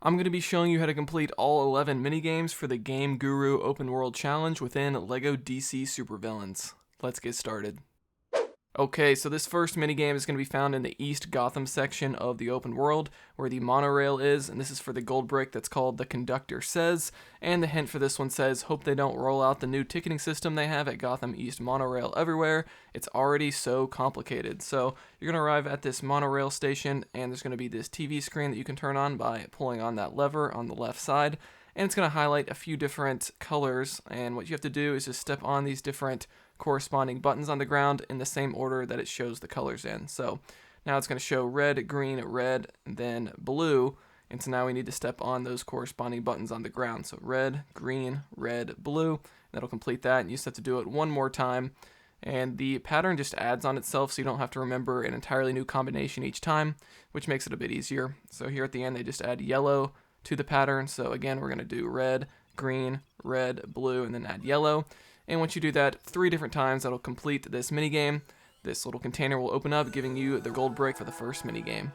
I'm going to be showing you how to complete all 11 minigames for the Game Guru Open World Challenge within LEGO DC Supervillains. Let's get started. Okay, so this first minigame is going to be found in the East Gotham section of the open world, where the monorail is, and this is for the gold brick that's called The Conductor Says, and the hint for this one says, hope they don't roll out the new ticketing system they have at Gotham East Monorail everywhere. It's already so complicated. So you're going to arrive at this monorail station, and there's going to be this TV screen that you can turn on by pulling on that lever on the left side, and it's going to highlight a few different colors, and what you have to do is just step on these different corresponding buttons on the ground in the same order that it shows the colors in. So now it's going to show red, green, red, and then blue, and so now we need to step on those corresponding buttons on the ground. So red, green, red, blue, that'll complete that, and you just have to do it one more time, and the pattern just adds on itself, so you don't have to remember an entirely new combination each time, which makes it a bit easier. So here at the end they just add yellow to the pattern. So again, we're going to do red, green, red, blue, and then add yellow. And once you do that 3 different times, that'll complete this minigame. This little container will open up, giving you the gold brick for the first minigame.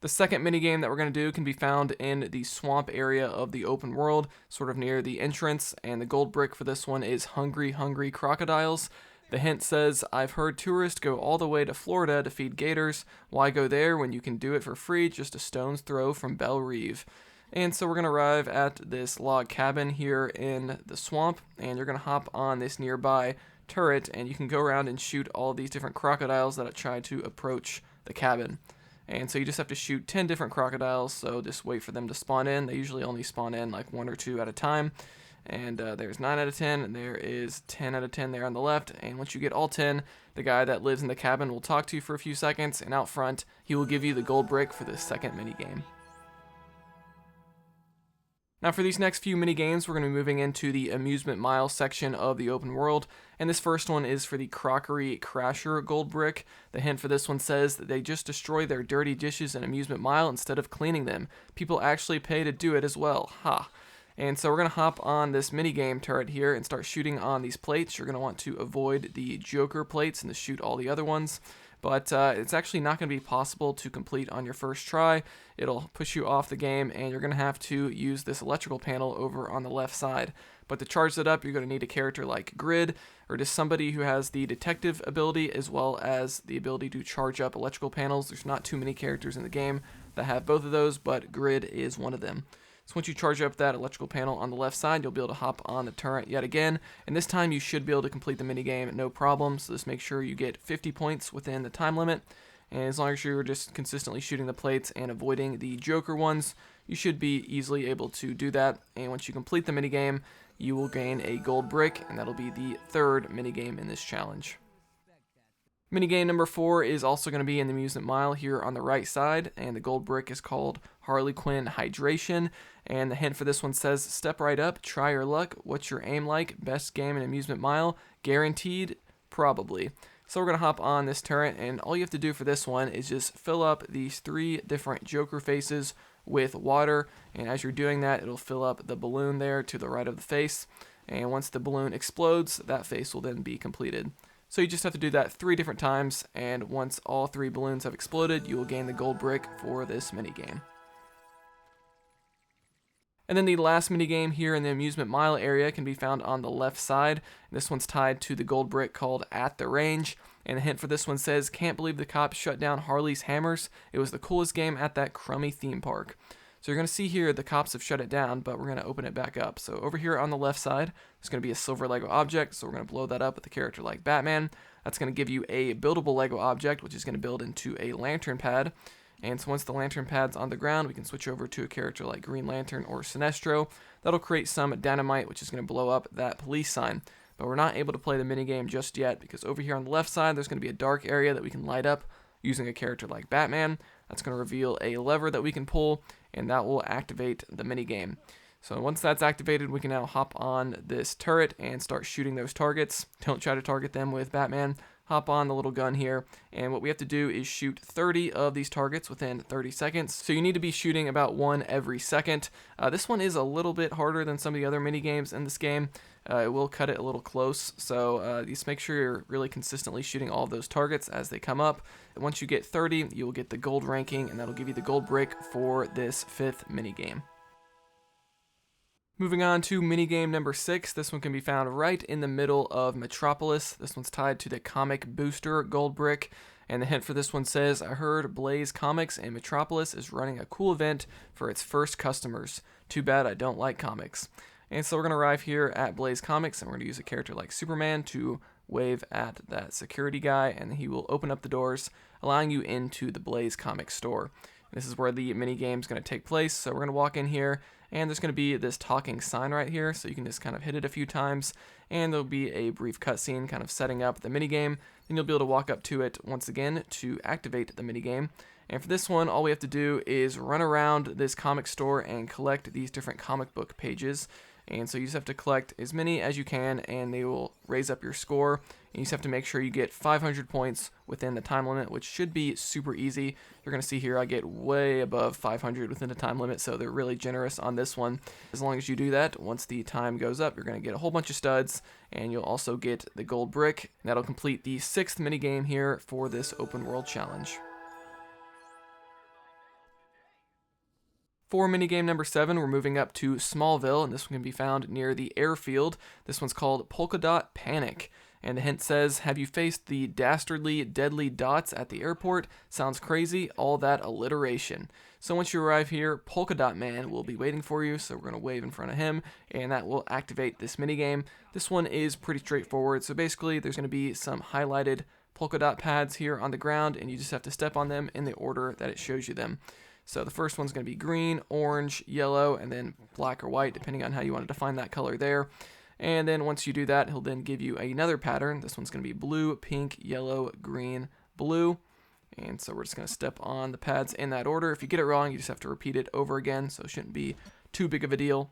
The second minigame that we're going to do can be found in the swamp area of the open world, sort of near the entrance, and the gold brick for this one is Hungry, Hungry Crocodiles. The hint says, I've heard tourists go all the way to Florida to feed gators. Why go there when you can do it for free just a stone's throw from Belle Reve? And so we're going to arrive at this log cabin here in the swamp, and you're going to hop on this nearby turret, and you can go around and shoot all these different crocodiles that try to approach the cabin. And so you just have to shoot 10 different crocodiles, so just wait for them to spawn in. They usually only spawn in like 1 or 2 at a time. And there's 9 out of 10, and there is 10 out of 10 there on the left. And once you get all 10, the guy that lives in the cabin will talk to you for a few seconds, and out front, he will give you the gold brick for the second minigame. Now for these next few mini-games, we're going to be moving into the Amusement Mile section of the open world, and this first one is for the Crockery Crasher gold brick. The hint for this one says that they just destroy their dirty dishes in Amusement Mile instead of cleaning them. People actually pay to do it as well. Ha! And so we're going to hop on this mini-game turret here and start shooting on these plates. You're going to want to avoid the Joker plates and to shoot all the other ones. But it's actually not going to be possible to complete on your first try. It'll push you off the game, and you're going to have to use this electrical panel over on the left side. But to charge that up, you're going to need a character like Grid, or just somebody who has the detective ability as well as the ability to charge up electrical panels. There's not too many characters in the game that have both of those, but Grid is one of them. So once you charge up that electrical panel on the left side, you'll be able to hop on the turret yet again, and this time you should be able to complete the minigame no problem. So just make sure you get 50 points within the time limit, and as long as you're just consistently shooting the plates and avoiding the Joker ones, you should be easily able to do that. And once you complete the minigame, you will gain a gold brick, and that'll be the third minigame in this challenge. Minigame number 4 is also going to be in the Amusement Mile here on the right side, and the gold brick is called Harley Quinn Hydration, and the hint for this one says, step right up, try your luck, what's your aim like, best game in Amusement Mile, guaranteed, probably. So we're going to hop on this turret, and all you have to do for this one is just fill up these 3 different Joker faces with water, and as you're doing that, it'll fill up the balloon there to the right of the face, and once the balloon explodes, that face will then be completed. So you just have to do that 3 different times, and once all 3 balloons have exploded, you will gain the gold brick for this minigame. And then the last minigame here in the Amusement Mile area can be found on the left side. This one's tied to the gold brick called At the Range, and the hint for this one says, can't believe the cops shut down Harley's Hammers. It was the coolest game at that crummy theme park. So you're going to see here the cops have shut it down, but we're going to open it back up. So over here on the left side, there's going to be a silver Lego object, so we're going to blow that up with a character like Batman. That's going to give you a buildable Lego object, which is going to build into a lantern pad. And so once the lantern pad's on the ground, we can switch over to a character like Green Lantern or Sinestro. That'll create some dynamite, which is going to blow up that police sign. But we're not able to play the minigame just yet, because over here on the left side, there's going to be a dark area that we can light up using a character like Batman. That's going to reveal a lever that we can pull, and that will activate the minigame. So once that's activated, we can now hop on this turret and start shooting those targets. Don't try to target them with Batman. hop on the little gun here, and what we have to do is shoot 30 of these targets within 30 seconds. So you need to be shooting about one every second. This one is a little bit harder than some of the other mini games in this game. It will cut it a little close, so just make sure you're really consistently shooting all of those targets as they come up. Once you get 30, you will get the gold ranking, and that'll give you the gold brick for this 5th mini game. Moving on to minigame number 6, this one can be found right in the middle of Metropolis. This one's tied to the Comic Booster Gold Brick, and the hint for this one says, I heard Blaze Comics and Metropolis is running a cool event for its first customers. Too bad I don't like comics. And so we're going to arrive here at Blaze Comics, and we're going to use a character like Superman to wave at that security guy, and he will open up the doors, allowing you into the Blaze Comics store. This is where the minigame is going to take place, so we're going to walk in here, and there's going to be this talking sign right here, so you can just kind of hit it a few times, and there'll be a brief cutscene kind of setting up the minigame. Then you'll be able to walk up to it once again to activate the minigame. And for this one, all we have to do is run around this comic store and collect these different comic book pages. And so you just have to collect as many as you can, and they will raise up your score. And you just have to make sure you get 500 points within the time limit, which should be super easy. You're going to see here I get way above 500 within the time limit, so they're really generous on this one. As long as you do that, once the time goes up, you're going to get a whole bunch of studs, and you'll also get the gold brick. And that'll complete the 6th minigame here for this open world challenge. For minigame number 7, we're moving up to Smallville, and this one can be found near the airfield. This one's called Polka Dot Panic, and the hint says, have you faced the dastardly deadly dots at the airport? Sounds crazy, all that alliteration. So once you arrive here, Polka Dot Man will be waiting for you, so we're going to wave in front of him, and that will activate this minigame. This one is pretty straightforward, so basically there's going to be some highlighted polka dot pads here on the ground, and you just have to step on them in the order that it shows you them. So the first one's going to be green, orange, yellow, and then black or white, depending on how you want to define that color there. And then once you do that, he'll then give you another pattern. This one's going to be blue, pink, yellow, green, blue. And so we're just going to step on the pads in that order. If you get it wrong, you just have to repeat it over again, so it shouldn't be too big of a deal.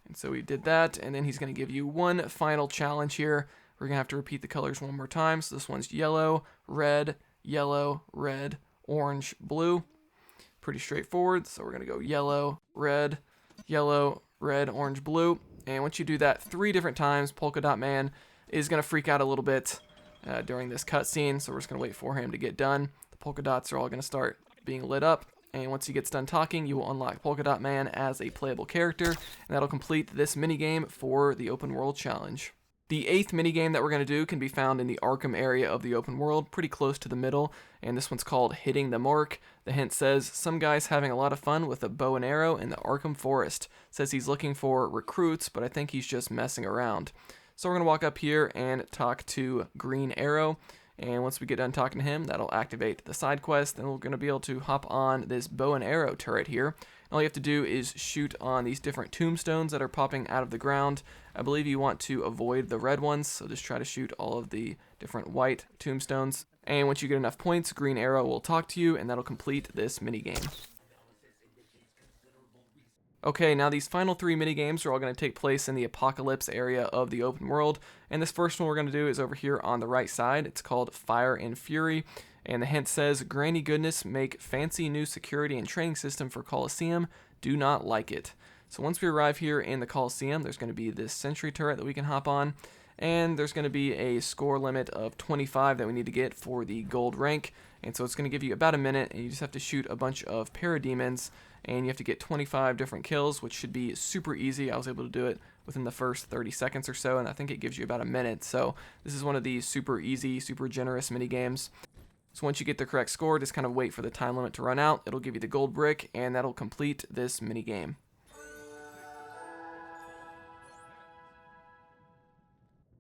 And so we did that, and then he's going to give you one final challenge here. We're going to have to repeat the colors one more time. So this one's yellow, red, orange, blue. Pretty straightforward, so we're going to go yellow, red, orange, blue. And once you do that 3 different times, Polka Dot Man is going to freak out a little bit during this cutscene, so we're just going to wait for him to get done. The polka dots are all going to start being lit up, and once he gets done talking, you will unlock Polka Dot Man as a playable character, and that'll complete this minigame for the open world challenge. The 8th minigame that we're going to do can be found in the Arkham area of the open world, pretty close to the middle, and this one's called Hitting the Mark. The hint says, some guy's having a lot of fun with a bow and arrow in the Arkham Forest. Says he's looking for recruits, but I think he's just messing around. So we're going to walk up here and talk to Green Arrow, and once we get done talking to him, that'll activate the side quest, and we're going to be able to hop on this bow and arrow turret here. All you have to do is shoot on these different tombstones that are popping out of the ground. I believe you want to avoid the red ones, so just try to shoot all of the different white tombstones. And once you get enough points, Green Arrow will talk to you, and that'll complete this minigame. Okay, now these final 3 minigames are all going to take place in the Apocalypse area of the open world, and this first one we're going to do is over here on the right side. It's called Fire and Fury. And the hint says, Granny Goodness make fancy new security and training system for Coliseum. Do not like it. So once we arrive here in the Coliseum, there's going to be this sentry turret that we can hop on. And there's going to be a score limit of 25 that we need to get for the gold rank. And so it's going to give you about a minute, and you just have to shoot a bunch of parademons. And you have to get 25 different kills, which should be super easy. I was able to do it within the first 30 seconds or so, and I think it gives you about a minute. So this is one of these super easy, super generous mini games. So once you get the correct score, just kind of wait for the time limit to run out. It'll give you the gold brick, and that'll complete this mini game.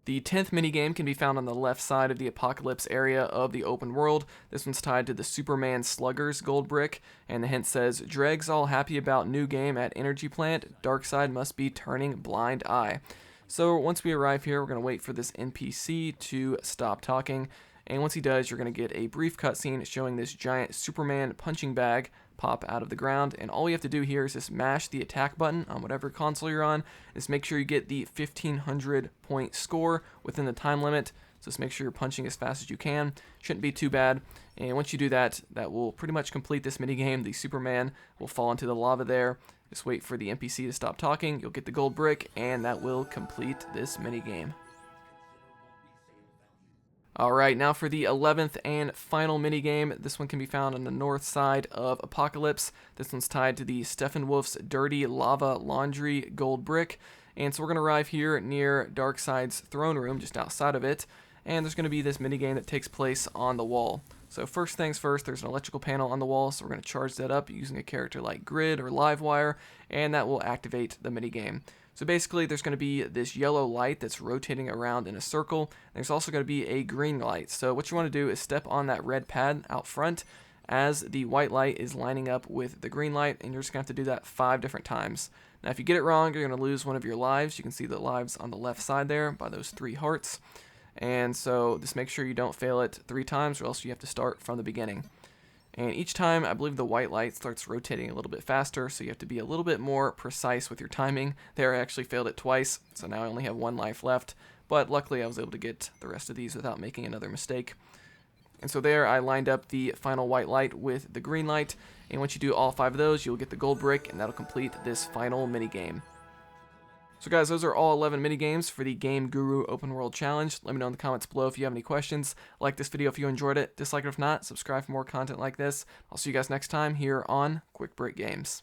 The 10th minigame can be found on the left side of the Apocalypse area of the open world. This one's tied to the Superman Sluggers gold brick, and the hint says, Dreggs all happy about new game at Energy Plant, Darkseid must be turning blind eye. So once we arrive here, we're going to wait for this NPC to stop talking, and once he does, you're going to get a brief cutscene showing this giant Superman punching bag pop out of the ground, and all you have to do here is just mash the attack button on whatever console you're on. Just make sure you get the 1500 point score within the time limit. So just make sure you're punching as fast as you can. Shouldn't be too bad. And once you do that, that will pretty much complete this minigame. The Superman will fall into the lava there. Just wait for the NPC to stop talking. You'll get the gold brick, and that will complete this minigame. Alright, now for the 11th and final minigame. This one can be found on the north side of Apocalypse. This one's tied to the Steppenwolf's Dirty Lava Laundry Gold Brick. And so we're going to arrive here near Darkseid's throne room, just outside of it. And there's going to be this minigame that takes place on the wall. So first things first, there's an electrical panel on the wall, so we're going to charge that up using a character like Grid or Livewire, and that will activate the minigame. So basically, there's going to be this yellow light that's rotating around in a circle. There's also going to be a green light. So what you want to do is step on that red pad out front as the white light is lining up with the green light, and you're just going to have to do that 5 different times. Now, if you get it wrong, you're going to lose one of your lives. You can see the lives on the left side there by those 3 hearts. And so just make sure you don't fail it 3 times, or else you have to start from the beginning. And each time, I believe the white light starts rotating a little bit faster, so you have to be a little bit more precise with your timing. There, I actually failed it twice, so now I only have 1 life left. But luckily, I was able to get the rest of these without making another mistake. And so there, I lined up the final white light with the green light. And once you do all 5 of those, you'll get the gold brick, and that'll complete this final minigame. So guys, those are all 11 minigames for the Game Guru Open World Challenge. Let me know in the comments below if you have any questions. Like this video if you enjoyed it. Dislike it if not. Subscribe for more content like this. I'll see you guys next time here on Quick Break Games.